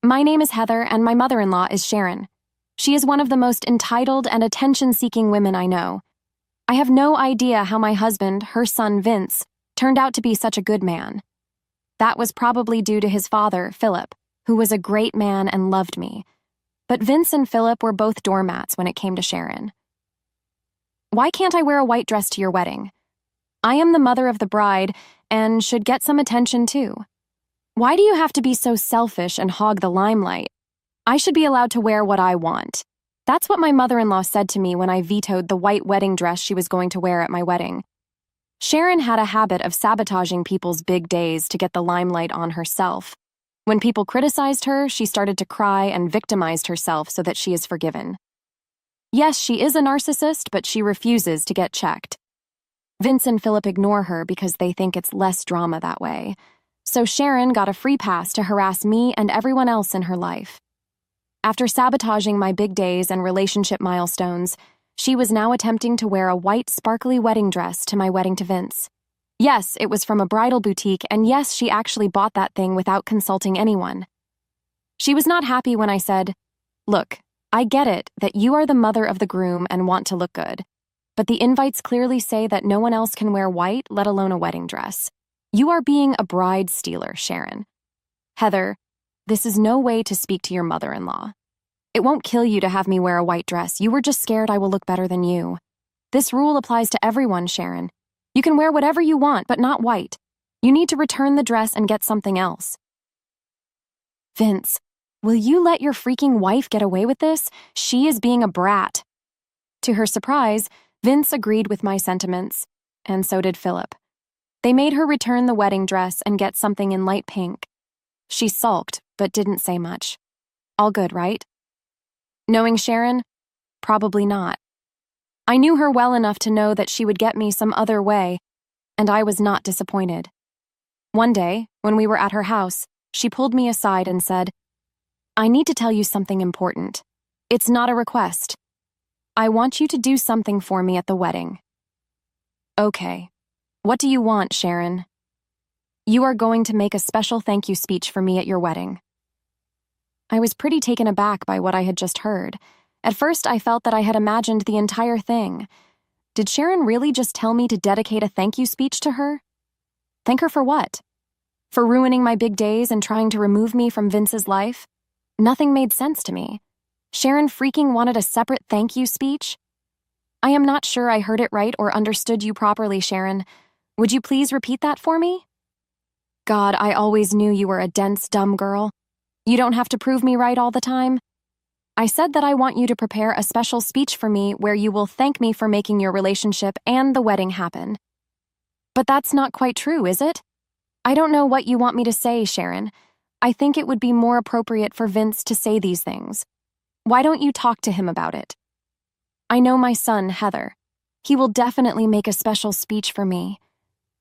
My name is Heather, and my mother-in-law is Sharon. She is one of the most entitled and attention-seeking women I know. I have no idea how my husband, her son Vince, turned out to be such a good man. That was probably due to his father, Philip, who was a great man and loved me. But Vince and Philip were both doormats when it came to Sharon. Why can't I wear a white dress to your wedding? I am the mother of the bride and should get some attention too. Why do you have to be so selfish and hog the limelight? I should be allowed to wear what I want. That's what my mother-in-law said to me when I vetoed the white wedding dress she was going to wear at my wedding. Sharon had a habit of sabotaging people's big days to get the limelight on herself. When people criticized her, she started to cry and victimized herself so that she is forgiven. Yes, she is a narcissist, but she refuses to get checked. Vince and Philip ignore her because they think it's less drama that way. So Sharon got a free pass to harass me and everyone else in her life. After sabotaging my big days and relationship milestones, she was now attempting to wear a white, sparkly wedding dress to my wedding to Vince. Yes, it was from a bridal boutique, and yes, she actually bought that thing without consulting anyone. She was not happy when I said, "Look, I get it that you are the mother of the groom and want to look good, but the invites clearly say that no one else can wear white, let alone a wedding dress. You are being a bride stealer, Sharon. Heather, this is no way to speak to your mother-in-law. It won't kill you to have me wear a white dress. You were just scared I will look better than you. This rule applies to everyone, Sharon. You can wear whatever you want, but not white. You need to return the dress and get something else." Vince, will you let your freaking wife get away with this? She is being a brat. To her surprise, Vince agreed with my sentiments, and so did Philip. They made her return the wedding dress and get something in light pink. She sulked, but didn't say much. All good, right? Knowing Sharon? Probably not. I knew her well enough to know that she would get me some other way, and I was not disappointed. One day, when we were at her house, she pulled me aside and said, "I need to tell you something important. It's not a request. I want you to do something for me at the wedding." "Okay. What do you want, Sharon?" "You are going to make a special thank you speech for me at your wedding." I was pretty taken aback by what I had just heard. At first, I felt that I had imagined the entire thing. Did Sharon really just tell me to dedicate a thank you speech to her? Thank her for what? For ruining my big days and trying to remove me from Vince's life? Nothing made sense to me. Sharon freaking wanted a separate thank you speech? I am not sure I heard it right or understood you properly, Sharon. Would you please repeat that for me? God, I always knew you were a dense, dumb girl. You don't have to prove me right all the time. I said that I want you to prepare a special speech for me where you will thank me for making your relationship and the wedding happen. But that's not quite true, is it? I don't know what you want me to say, Sharon. I think it would be more appropriate for Vince to say these things. Why don't you talk to him about it? I know my son, Heather. He will definitely make a special speech for me.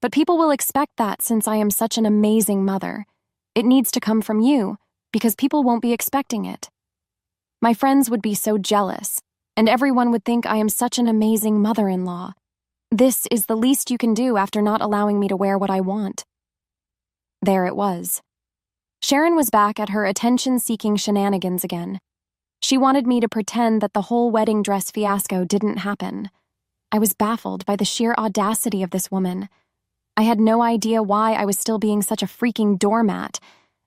But people will expect that since I am such an amazing mother. It needs to come from you, because people won't be expecting it. My friends would be so jealous, and everyone would think I am such an amazing mother-in-law. This is the least you can do after not allowing me to wear what I want. There it was. Sharon was back at her attention-seeking shenanigans again. She wanted me to pretend that the whole wedding dress fiasco didn't happen. I was baffled by the sheer audacity of this woman. I had no idea why I was still being such a freaking doormat,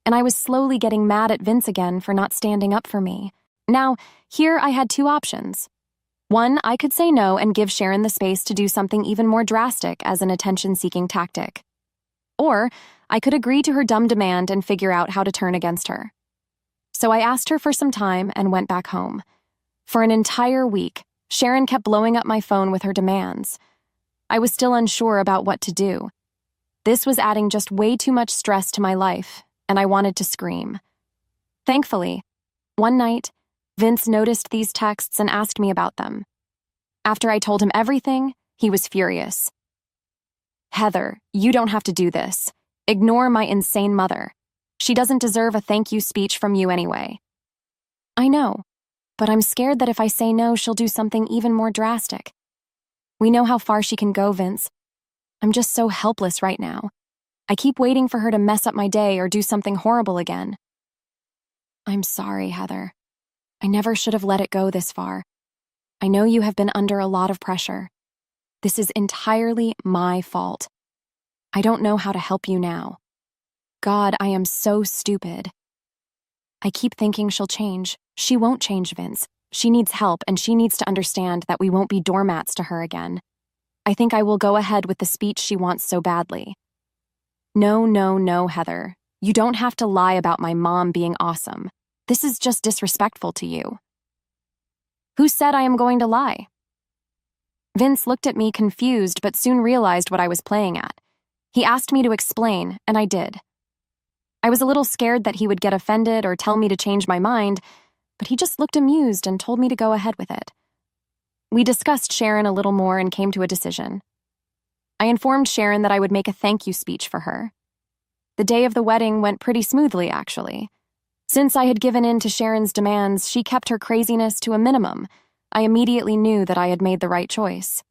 and I was slowly getting mad at Vince again for not standing up for me. Now, here I had two options. One, I could say no and give Sharon the space to do something even more drastic as an attention-seeking tactic. Or, I could agree to her dumb demand and figure out how to turn against her. So I asked her for some time and went back home. For an entire week, Sharon kept blowing up my phone with her demands. I was still unsure about what to do. This was adding just way too much stress to my life, and I wanted to scream. Thankfully, one night, Vince noticed these texts and asked me about them. After I told him everything, he was furious. "Heather, you don't have to do this. Ignore my insane mother. She doesn't deserve a thank you speech from you anyway." I know, but I'm scared that if I say no, she'll do something even more drastic. We know how far she can go, Vince. I'm just so helpless right now. I keep waiting for her to mess up my day or do something horrible again. I'm I'm sorry, Heather. I never should have let it go this far. I know you have been under a lot of pressure. This is entirely my fault. I don't know how to help you now. God, I am so stupid. I keep thinking she'll change. She won't change, Vince. She needs help, and she needs to understand that we won't be doormats to her again. I think I will go ahead with the speech she wants so badly. No, Heather. You don't have to lie about my mom being awesome. This is just disrespectful to you. Who said I am going to lie? Vince looked at me confused but soon realized what I was playing at. He asked me to explain, and I did. I was a little scared that he would get offended or tell me to change my mind, but he just looked amused and told me to go ahead with it. We discussed Sharon a little more and came to a decision. I informed Sharon that I would make a thank you speech for her. The day of the wedding went pretty smoothly, actually. Since I had given in to Sharon's demands, she kept her craziness to a minimum. I immediately knew that I had made the right choice.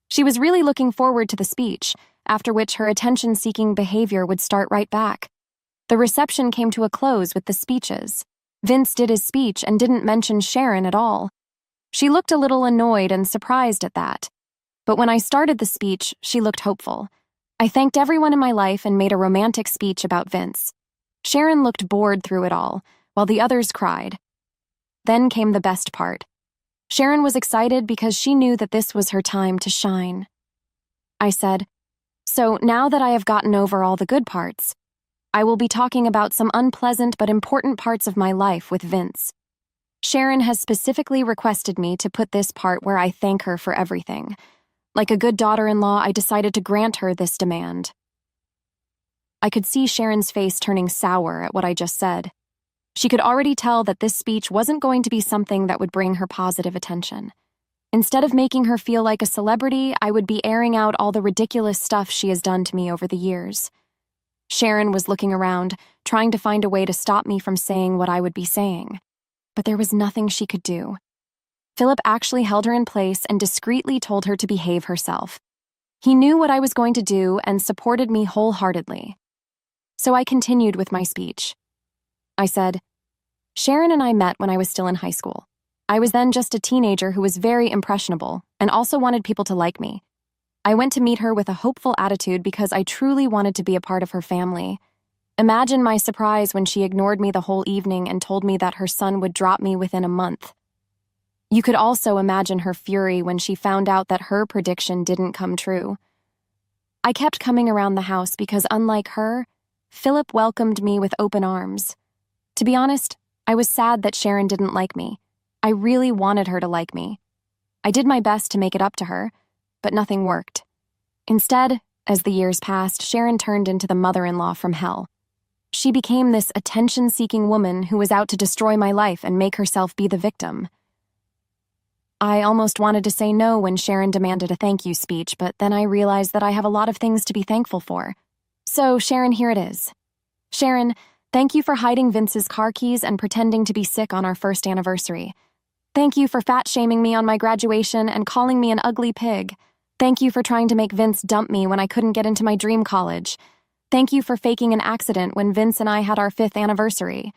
She was really looking forward to the speech, after which her attention-seeking behavior would start right back. The reception came to a close with the speeches. Vince did his speech and didn't mention Sharon at all. She looked a little annoyed and surprised at that. But when I started the speech, she looked hopeful. I thanked everyone in my life and made a romantic speech about Vince. Sharon looked bored through it all, while the others cried. Then came the best part. Sharon was excited because she knew that this was her time to shine. I said, "So now that I have gotten over all the good parts, I will be talking about some unpleasant but important parts of my life with Vince. Sharon has specifically requested me to put this part where I thank her for everything. Like a good daughter-in-law, I decided to grant her this demand." I could see Sharon's face turning sour at what I just said. She could already tell that this speech wasn't going to be something that would bring her positive attention. Instead of making her feel like a celebrity, I would be airing out all the ridiculous stuff she has done to me over the years. Sharon was looking around, trying to find a way to stop me from saying what I would be saying. But there was nothing she could do. Philip actually held her in place and discreetly told her to behave herself. He knew what I was going to do and supported me wholeheartedly. So I continued with my speech. I said, "Sharon and I met when I was still in high school. I was then just a teenager who was very impressionable and also wanted people to like me. I went to meet her with a hopeful attitude because I truly wanted to be a part of her family. Imagine my surprise when she ignored me the whole evening and told me that her son would drop me within a month. You could also imagine her fury when she found out that her prediction didn't come true. I kept coming around the house because, unlike her, Philip welcomed me with open arms. To be honest, I was sad that Sharon didn't like me. I really wanted her to like me. I did my best to make it up to her, but nothing worked. Instead, as the years passed, Sharon turned into the mother-in-law from hell. She became this attention-seeking woman who was out to destroy my life and make herself be the victim. I almost wanted to say no when Sharon demanded a thank you speech, but then I realized that I have a lot of things to be thankful for. So, Sharon, here it is. Sharon, thank you for hiding Vince's car keys and pretending to be sick on our first anniversary. Thank you for fat-shaming me on my graduation and calling me an ugly pig. Thank you for trying to make Vince dump me when I couldn't get into my dream college. Thank you for faking an accident when Vince and I had our 5th anniversary.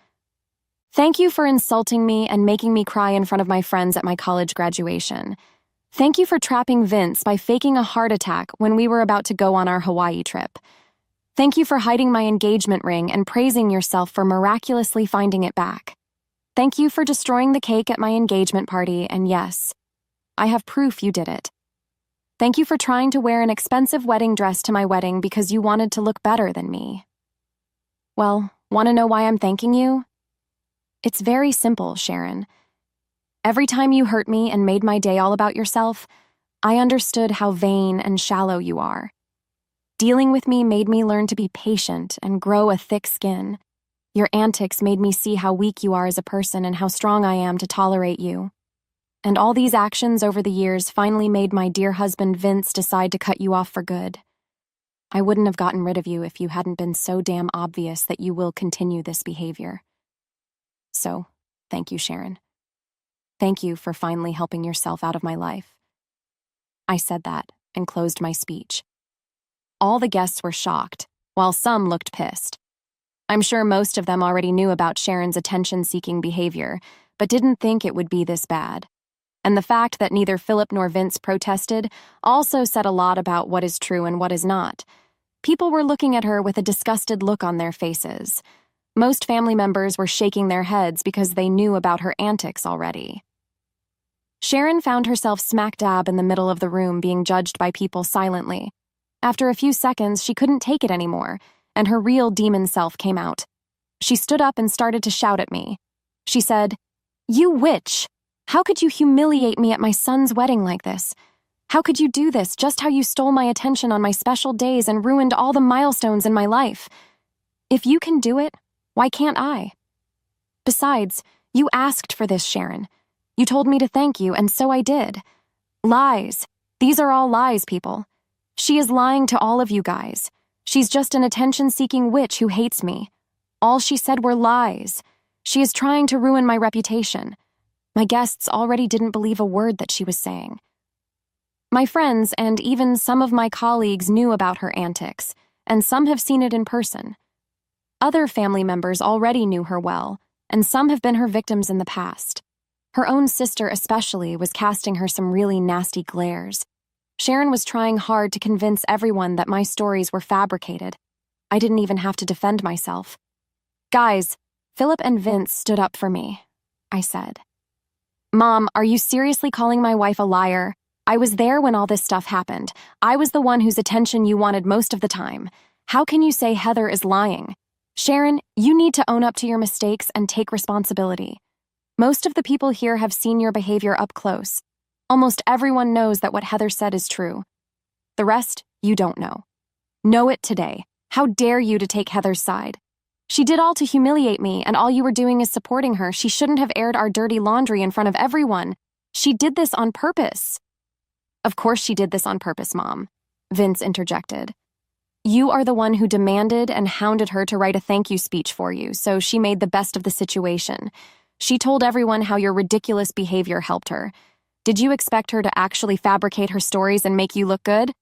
Thank you for insulting me and making me cry in front of my friends at my college graduation. Thank you for trapping Vince by faking a heart attack when we were about to go on our Hawaii trip. Thank you for hiding my engagement ring and praising yourself for miraculously finding it back. Thank you for destroying the cake at my engagement party, and yes, I have proof you did it. Thank you for trying to wear an expensive wedding dress to my wedding because you wanted to look better than me. Well, want to know why I'm thanking you? It's very simple, Sharon. Every time you hurt me and made my day all about yourself, I understood how vain and shallow you are. Dealing with me made me learn to be patient and grow a thick skin. Your antics made me see how weak you are as a person and how strong I am to tolerate you. And all these actions over the years finally made my dear husband Vince decide to cut you off for good. I wouldn't have gotten rid of you if you hadn't been so damn obvious that you will continue this behavior. So, thank you, Sharon. Thank you for finally helping yourself out of my life. I said that and closed my speech. All the guests were shocked, while some looked pissed. I'm sure most of them already knew about Sharon's attention-seeking behavior, but didn't think it would be this bad. And the fact that neither Philip nor Vince protested also said a lot about what is true and what is not. People were looking at her with a disgusted look on their faces. Most family members were shaking their heads because they knew about her antics already. Sharon found herself smack dab in the middle of the room being judged by people silently. After a few seconds, she couldn't take it anymore, and her real demon self came out. She stood up and started to shout at me. She said, "You witch! How could you humiliate me at my son's wedding like this? How could you do this, just how you stole my attention on my special days and ruined all the milestones in my life? If you can do it, why can't I? Besides, you asked for this, Sharon. You told me to thank you, and so I did. Lies. These are all lies, people. She is lying to all of you guys. She's just an attention-seeking witch who hates me. All she said were lies. She is trying to ruin my reputation. My guests already didn't believe a word that she was saying. My friends and even some of my colleagues knew about her antics, and some have seen it in person. Other family members already knew her well, and some have been her victims in the past. Her own sister especially was casting her some really nasty glares. Sharon was trying hard to convince everyone that my stories were fabricated. I didn't even have to defend myself. Guys, Philip and Vince stood up for me, I said. Mom, are you seriously calling my wife a liar? I was there when all this stuff happened. I was the one whose attention you wanted most of the time. How can you say Heather is lying? Sharon, you need to own up to your mistakes and take responsibility. Most of the people here have seen your behavior up close. Almost everyone knows that what Heather said is true. The rest, you don't know. Know it today. How dare you to take Heather's side? She did all to humiliate me, and all you were doing is supporting her. She shouldn't have aired our dirty laundry in front of everyone. She did this on purpose. Of course she did this on purpose, Mom, Vince interjected. You are the one who demanded and hounded her to write a thank you speech for you, so she made the best of the situation. She told everyone how your ridiculous behavior helped her. Did you expect her to actually fabricate her stories and make you look good?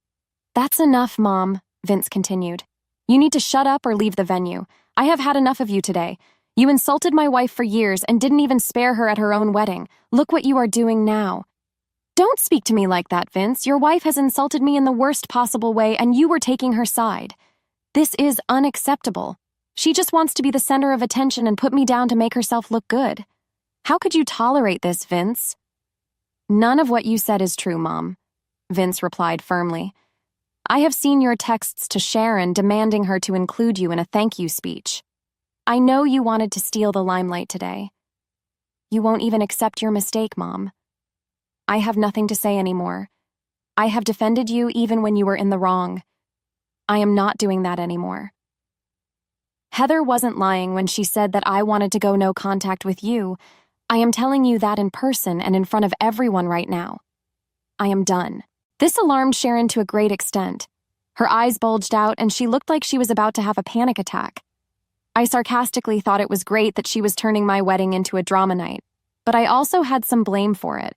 That's enough, Mom, Vince continued. You need to shut up or leave the venue. I have had enough of you today. You insulted my wife for years and didn't even spare her at her own wedding. Look what you are doing now. Don't speak to me like that, Vince. Your wife has insulted me in the worst possible way, and you were taking her side. This is unacceptable. She just wants to be the center of attention and put me down to make herself look good. How could you tolerate this, Vince? None of what you said is true, Mom, Vince replied firmly. I have seen your texts to Sharon demanding her to include you in a thank you speech. I know you wanted to steal the limelight today. You won't even accept your mistake, Mom. I have nothing to say anymore. I have defended you even when you were in the wrong. I am not doing that anymore. Heather wasn't lying when she said that I wanted to go no contact with you. I am telling you that in person and in front of everyone right now. I am done. This alarmed Sharon to a great extent. Her eyes bulged out and she looked like she was about to have a panic attack. I sarcastically thought it was great that she was turning my wedding into a drama night, but I also had some blame for it.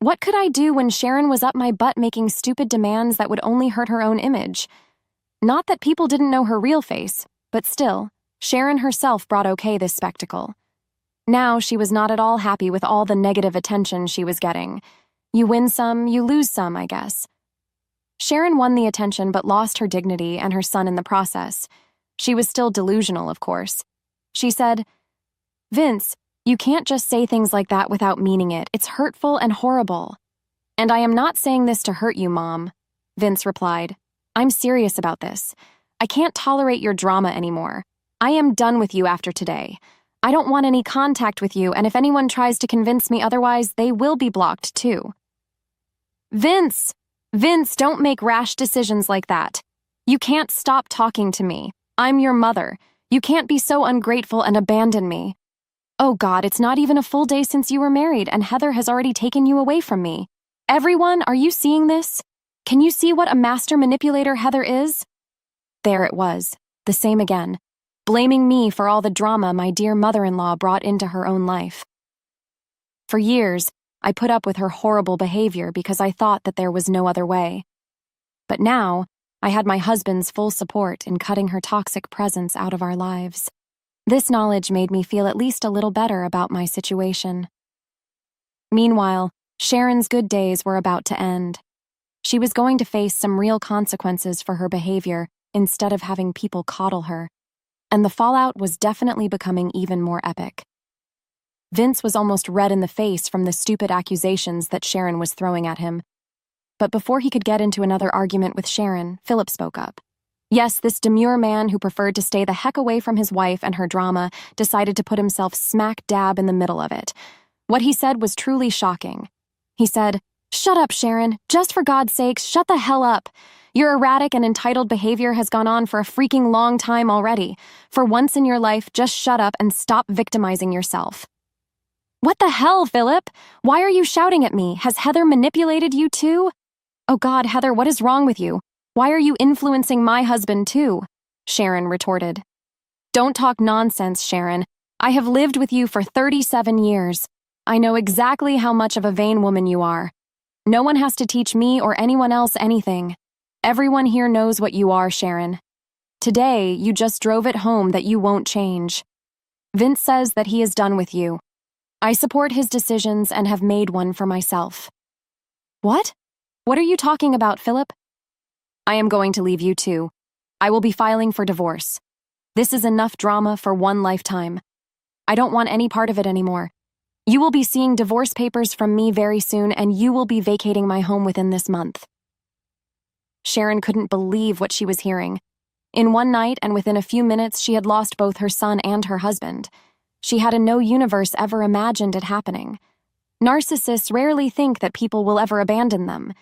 What could I do when Sharon was up my butt making stupid demands that would only hurt her own image? Not that people didn't know her real face, but still, Sharon herself brought okay this spectacle. Now she was not at all happy with all the negative attention she was getting. You win some, you lose some, I guess. Sharon won the attention but lost her dignity and her son in the process. She was still delusional, of course. She said, Vince, you can't just say things like that without meaning it. It's hurtful and horrible. And I am not saying this to hurt you, Mom, Vince replied. I'm serious about this. I can't tolerate your drama anymore. I am done with you after today. I don't want any contact with you, and if anyone tries to convince me otherwise, they will be blocked too. Vince, don't make rash decisions like that. You can't stop talking to me. I'm your mother. You can't be so ungrateful and abandon me. Oh God, it's not even a full day since you were married, and Heather has already taken you away from me. Everyone, are you seeing this? Can you see what a master manipulator Heather is? There it was, the same again, blaming me for all the drama my dear mother-in-law brought into her own life. For years, I put up with her horrible behavior because I thought that there was no other way. But now, I had my husband's full support in cutting her toxic presence out of our lives. This knowledge made me feel at least a little better about my situation. Meanwhile, Sharon's good days were about to end. She was going to face some real consequences for her behavior instead of having people coddle her, and the fallout was definitely becoming even more epic. Vince was almost red in the face from the stupid accusations that Sharon was throwing at him. But before he could get into another argument with Sharon, Philip spoke up. Yes, this demure man who preferred to stay the heck away from his wife and her drama decided to put himself smack dab in the middle of it. What he said was truly shocking. He said, "Shut up, Sharon. Just for God's sakes, shut the hell up. Your erratic and entitled behavior has gone on for a freaking long time already. For once in your life, just shut up and stop victimizing yourself." What the hell, Philip? Why are you shouting at me? Has Heather manipulated you too? Oh God, Heather, what is wrong with you? Why are you influencing my husband too? Sharon retorted. Don't talk nonsense, Sharon. I have lived with you for 37 years. I know exactly how much of a vain woman you are. No one has to teach me or anyone else anything. Everyone here knows what you are, Sharon. Today, you just drove it home that you won't change. Vince says that he is done with you. I support his decisions and have made one for myself. What? What are you talking about, Philip? I am going to leave you too. I will be filing for divorce. This is enough drama for one lifetime. I don't want any part of it anymore. You will be seeing divorce papers from me very soon, and you will be vacating my home within this month. Sharon couldn't believe what she was hearing. In one night and within a few minutes, she had lost both her son and her husband. She had in no universe ever imagined it happening. Narcissists rarely think that people will ever abandon them.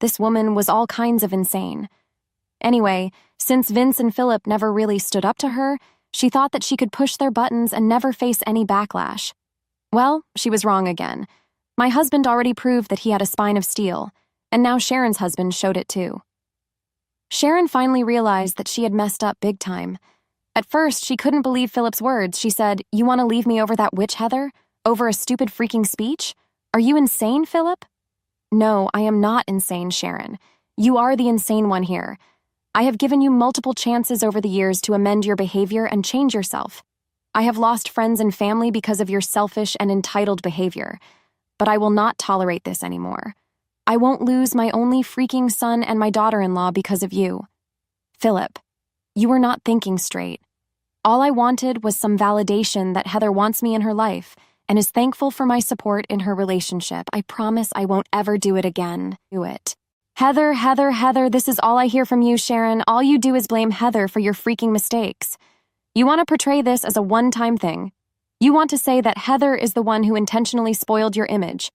This woman was all kinds of insane. Anyway, since Vince and Philip never really stood up to her, she thought that she could push their buttons and never face any backlash. Well, she was wrong again. My husband already proved that he had a spine of steel, and now Sharon's husband showed it too. Sharon finally realized that she had messed up big time. At first, she couldn't believe Philip's words. She said, "You want to leave me over that witch, Heather? Over a stupid freaking speech? Are you insane, Philip?" No, I am not insane, Sharon. You are the insane one here. I have given you multiple chances over the years to amend your behavior and change yourself. I have lost friends and family because of your selfish and entitled behavior, but I will not tolerate this anymore. I won't lose my only freaking son and my daughter-in-law because of you. Philip, you were not thinking straight. All I wanted was some validation that Heather wants me in her life and is thankful for my support in her relationship. I promise I won't ever do it again. Do it. Heather, Heather, Heather, this is all I hear from you, Sharon. All you do is blame Heather for your freaking mistakes. You want to portray this as a one-time thing. You want to say that Heather is the one who intentionally spoiled your image.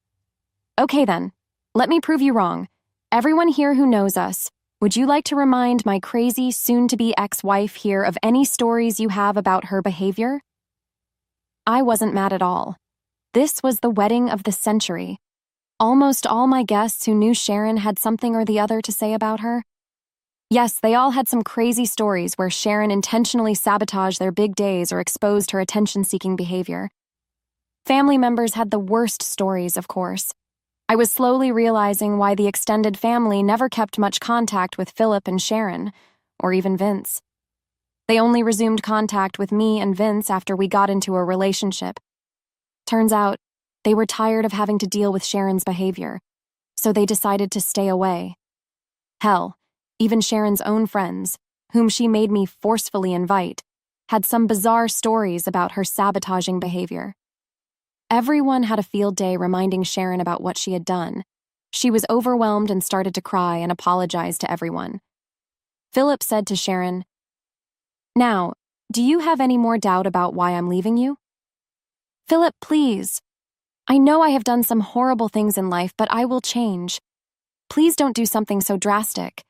Okay then, let me prove you wrong. Everyone here who knows us, would you like to remind my crazy, soon-to-be ex-wife here of any stories you have about her behavior? I wasn't mad at all. This was the wedding of the century. Almost all my guests who knew Sharon had something or the other to say about her. Yes, they all had some crazy stories where Sharon intentionally sabotaged their big days or exposed her attention-seeking behavior. Family members had the worst stories, of course. I was slowly realizing why the extended family never kept much contact with Philip and Sharon, or even Vince. They only resumed contact with me and Vince after we got into a relationship. Turns out, they were tired of having to deal with Sharon's behavior, so they decided to stay away. Hell, even Sharon's own friends, whom she made me forcefully invite, had some bizarre stories about her sabotaging behavior. Everyone had a field day reminding Sharon about what she had done. She was overwhelmed and started to cry and apologize to everyone. Philip said to Sharon, "Now, do you have any more doubt about why I'm leaving you?" "Philip, please. I know I have done some horrible things in life, but I will change. Please don't do something so drastic.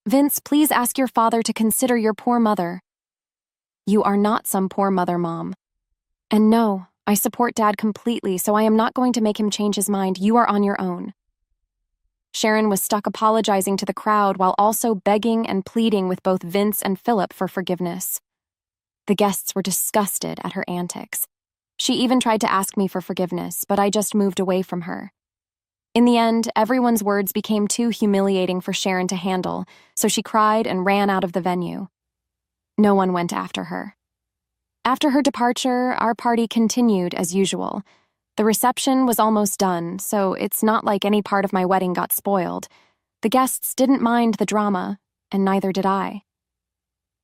Vince, please ask your father to consider your poor mother." "You are not some poor mother, Mom. And no, I support Dad completely, so I am not going to make him change his mind. You are on your own." Sharon was stuck apologizing to the crowd while also begging and pleading with both Vince and Philip for forgiveness. The guests were disgusted at her antics. She even tried to ask me for forgiveness, but I just moved away from her. In the end, everyone's words became too humiliating for Sharon to handle, so she cried and ran out of the venue. No one went after her. After her departure, our party continued as usual. The reception was almost done, so it's not like any part of my wedding got spoiled. The guests didn't mind the drama, and neither did I.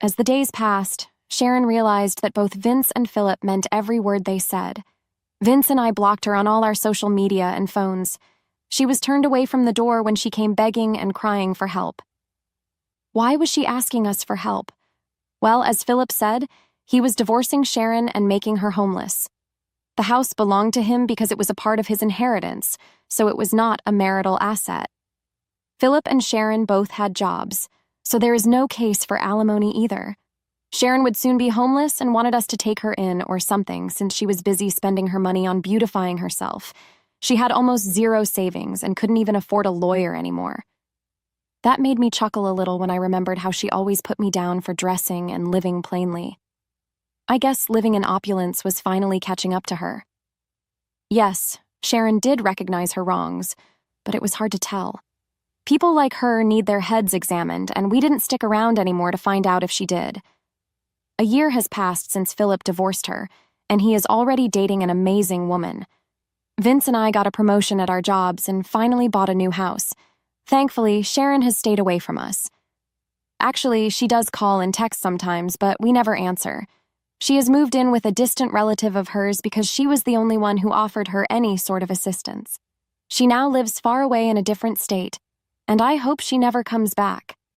As the days passed, Sharon realized that both Vince and Philip meant every word they said. Vince and I blocked her on all our social media and phones. She was turned away from the door when she came begging and crying for help. Why was she asking us for help? Well, as Philip said, he was divorcing Sharon and making her homeless. The house belonged to him because it was a part of his inheritance, so it was not a marital asset. Philip and Sharon both had jobs, so there is no case for alimony either. Sharon would soon be homeless and wanted us to take her in or something since she was busy spending her money on beautifying herself. She had almost zero savings and couldn't even afford a lawyer anymore. That made me chuckle a little when I remembered how she always put me down for dressing and living plainly. I guess living in opulence was finally catching up to her. Yes, Sharon did recognize her wrongs, but it was hard to tell. People like her need their heads examined, and we didn't stick around anymore to find out if she did. A year has passed since Philip divorced her, and he is already dating an amazing woman. Vince and I got a promotion at our jobs and finally bought a new house. Thankfully, Sharon has stayed away from us. Actually, she does call and text sometimes, but we never answer. She has moved in with a distant relative of hers because she was the only one who offered her any sort of assistance. She now lives far away in a different state, and I hope she never comes back.